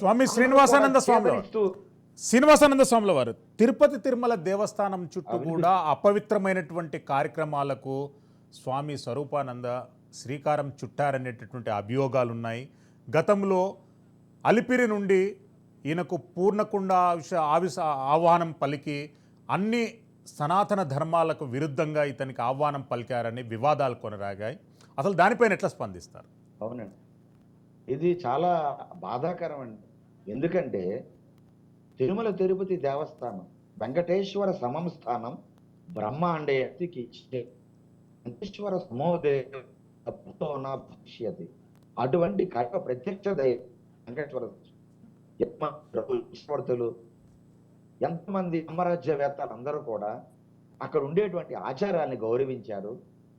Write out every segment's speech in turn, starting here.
స్వామి అందరూ కూడా చేదరిస్తూ శ్రీనివాసానంద స్వాముల వారు తిరుపతి తిరుమల దేవస్థానం చుట్టూ కూడా అపవిత్రమైనటువంటి కార్యక్రమాలకు స్వామి స్వరూపానంద శ్రీకారం చుట్టారనేటటువంటి అభియోగాలు ఉన్నాయి. గతంలో అలిపిరి నుండి ఈయనకు పూర్ణకుండ ఆహ్వానం పలికి అన్ని సనాతన ధర్మాలకు విరుద్ధంగా ఇతనికి ఆహ్వానం పలికారని వివాదాలు కొనసాగాయి. అసలు దానిపైన ఎట్లా స్పందిస్తారు? అవునండి, ఇది చాలా బాధాకరం అండి. ఎందుకంటే తిరుమల తిరుపతి దేవస్థానం వెంకటేశ్వర సమం స్థానం బ్రహ్మాండే అతికి వెంకటేశ్వర సమోదేతో నా భక్ష్యతి. అటువంటి కర్మ ప్రత్యక్ష దైవం వెంకటేశ్వర ఈశ్వరులు ఎంతమంది సామ్రాజ్యవేత్తలు అందరూ కూడా అక్కడ ఉండేటువంటి ఆచారాన్ని గౌరవించారు.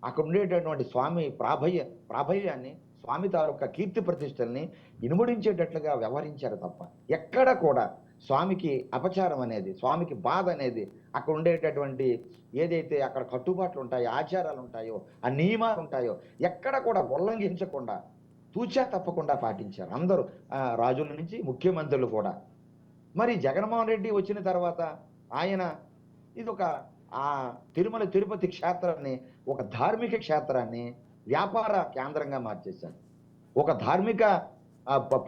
అక్కడ ఉండేటటువంటి స్వామి ప్రాభయ్యాన్ని, స్వామి తాలూకా కీర్తి ప్రతిష్టల్ని ఇనుముడించేటట్లుగా వ్యవహరించారు తప్ప ఎక్కడ కూడా స్వామికి అపచారం అనేది, స్వామికి బాధ అనేది, అక్కడ ఉండేటటువంటి ఏదైతే అక్కడ కట్టుబాట్లు ఉంటాయో, ఆచారాలు ఉంటాయో, ఆ నియమాలు ఉంటాయో ఎక్కడ కూడా ఉల్లంఘించకుండా తూచా తప్పకుండా పాటించారు అందరూ, రాజుల నుంచి ముఖ్యమంత్రులు కూడా. మరి జగన్మోహన్ రెడ్డి వచ్చిన తర్వాత ఆయన ఇది ఒక తిరుమల తిరుపతి క్షేత్రాన్ని, ఒక ధార్మిక క్షేత్రాన్ని వ్యాపార కేంద్రంగా మార్చేశారు. ఒక ధార్మిక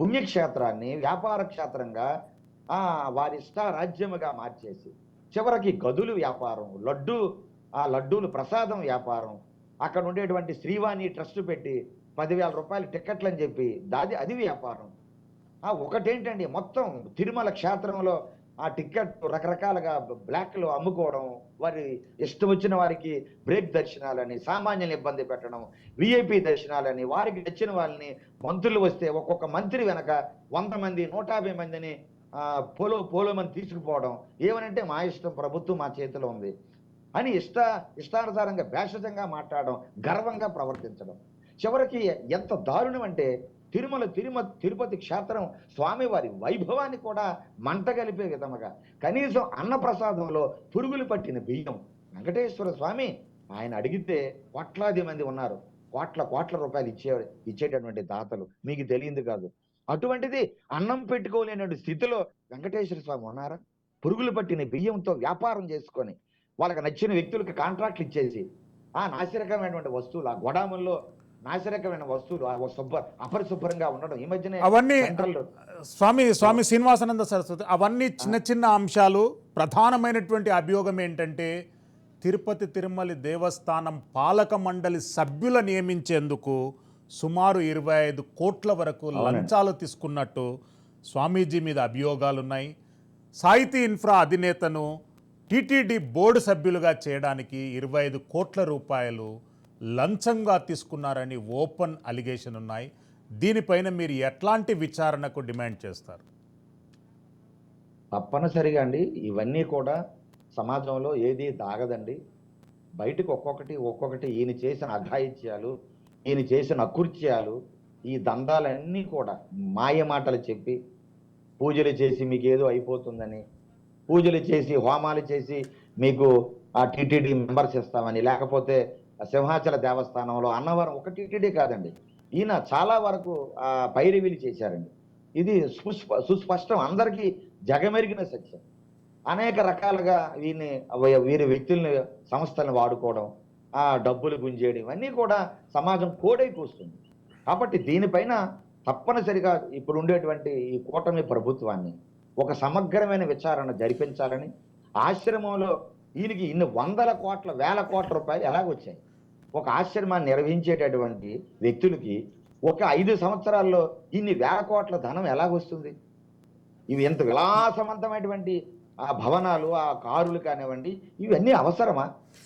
పుణ్యక్షేత్రాన్ని వ్యాపార క్షేత్రంగా వారి ఇష్టారాజ్యముగా మార్చేసి చివరికి గదులు వ్యాపారం, లడ్డూలు ప్రసాదం వ్యాపారం, అక్కడ ఉండేటువంటి శ్రీవాణి ట్రస్ట్ పెట్టి 10,000 రూపాయలు టిక్కెట్లు అని చెప్పి అది వ్యాపారం. ఒకటేంటండి, మొత్తం తిరుమల క్షేత్రంలో ఆ టిక్కెట్ రకరకాలుగా బ్లాక్లో అమ్ముకోవడం, వారి ఇష్టం వచ్చిన వారికి బ్రేక్ దర్శనాలని, సామాన్యులు ఇబ్బంది పెట్టడం, విఐపి దర్శనాలని, వారికి నచ్చిన వాళ్ళని, మంత్రులు వస్తే ఒక్కొక్క మంత్రి వెనక 100 మంది 150 మందిని పోలో మంది తీసుకుపోవడం, ఏమనంటే మా ఇష్టం, ప్రభుత్వం మా చేతిలో ఉంది అని ఇష్టానుసారంగా భేషజంగా మాట్లాడడం, గర్వంగా ప్రవర్తించడం. చివరికి ఎంత దారుణం అంటే తిరుపతి క్షేత్రం స్వామివారి వైభవాన్ని కూడా మంటగలిపే విధముగా కనీసం అన్నప్రసాదంలో పురుగులు పట్టిన బియ్యం వెంకటేశ్వర స్వామి ఆయన అడిగితే కోట్లాది మంది ఉన్నారు, కోట్ల రూపాయలు ఇచ్చేటటువంటి దాతలు మీకు తెలియదు కాదు. అటువంటిది అన్నం పెట్టుకోలేనటువంటి స్థితిలో వెంకటేశ్వర స్వామి ఉన్నారా? పురుగులు పట్టిన బియ్యంతో వ్యాపారం చేసుకొని వాళ్ళకి నచ్చిన వ్యక్తులకు కాంట్రాక్ట్లు ఇచ్చేసి నాసిరకమైనటువంటి వస్తువులు, ఆ గొడాముల్లో నాసిరకమైన వస్తువులు అపరిశుభ్రంగా ఉండడం. ఈ మధ్యనే అవన్నీ స్వామి శ్రీనివాసానంద సరస్వతి అవన్నీ చిన్న అంశాలు. ప్రధానమైనటువంటి అభియోగం ఏంటంటే తిరుపతి తిరుమల దేవస్థానం పాలక మండలి సభ్యుల నియమించేందుకు సుమారు 25 కోట్ల వరకు లంచాలు తీసుకున్నట్టు స్వామీజీ మీద అభియోగాలు ఉన్నాయి. సాహితీ ఇన్ఫ్రా అధినేతను టీటీడీ బోర్డు సభ్యులుగా చేయడానికి 25 కోట్ల రూపాయలు లంచంగా తీసుకున్నారని ఓపెన్ అలిగేషన్ ఉన్నాయి. దీనిపైన మీరు ఎట్లాంటి విచారణకు డిమాండ్ చేస్తారు? తప్పనిసరిగా అండి, ఇవన్నీ కూడా సమాజంలో ఏది దాగదండి. బయటకు ఒక్కొక్కటి ఈయన చేసిన అఘాయిత్యాలు, ఈయన చేసిన అకృత్యాలు, ఈ దందాలన్నీ కూడా మాయ మాటలు చెప్పి పూజలు చేసి మీకు ఏదో అయిపోతుందని, పూజలు చేసి హోమాలు చేసి మీకు ఆ టీటీడీ మెంబర్స్ ఇస్తామని, లేకపోతే సింహాచల దేవస్థానంలో అన్నవరం ఒక టీటీడీ కాదండి, ఈయన చాలా వరకు పైరవీలు చేశారండి. ఇది సుస్పష్టం, అందరికీ జగమెరిగిన సత్యం. అనేక రకాలుగా వీరి వ్యక్తుల్ని, సంస్థలను వాడుకోవడం, డబ్బులు గుంజేయడం, ఇవన్నీ కూడా సమాజం కోడై కూస్తుంది. కాబట్టి దీనిపైన తప్పనిసరిగా ఇప్పుడు ఉండేటువంటి ఈ కూటమి ప్రభుత్వాన్ని ఒక సమగ్రమైన విచారణ జరిపించాలని, ఆశ్రమంలో ఈయనకి ఇన్ని 100 కోట్ల 1000 కోట్ల రూపాయలు ఎలాగొచ్చాయి? ఒక ఆశ్రమాన్ని నిర్వహించేటటువంటి వ్యక్తులకి ఒక 5 సంవత్సరాల్లో ఇన్ని 1000 కోట్ల ధనం ఎలాగొస్తుంది? ఇవి ఎంత విలాసవంతమైనటువంటి భవనాలు, కారులు కానివ్వండి, ఇవన్నీ అవసరమా?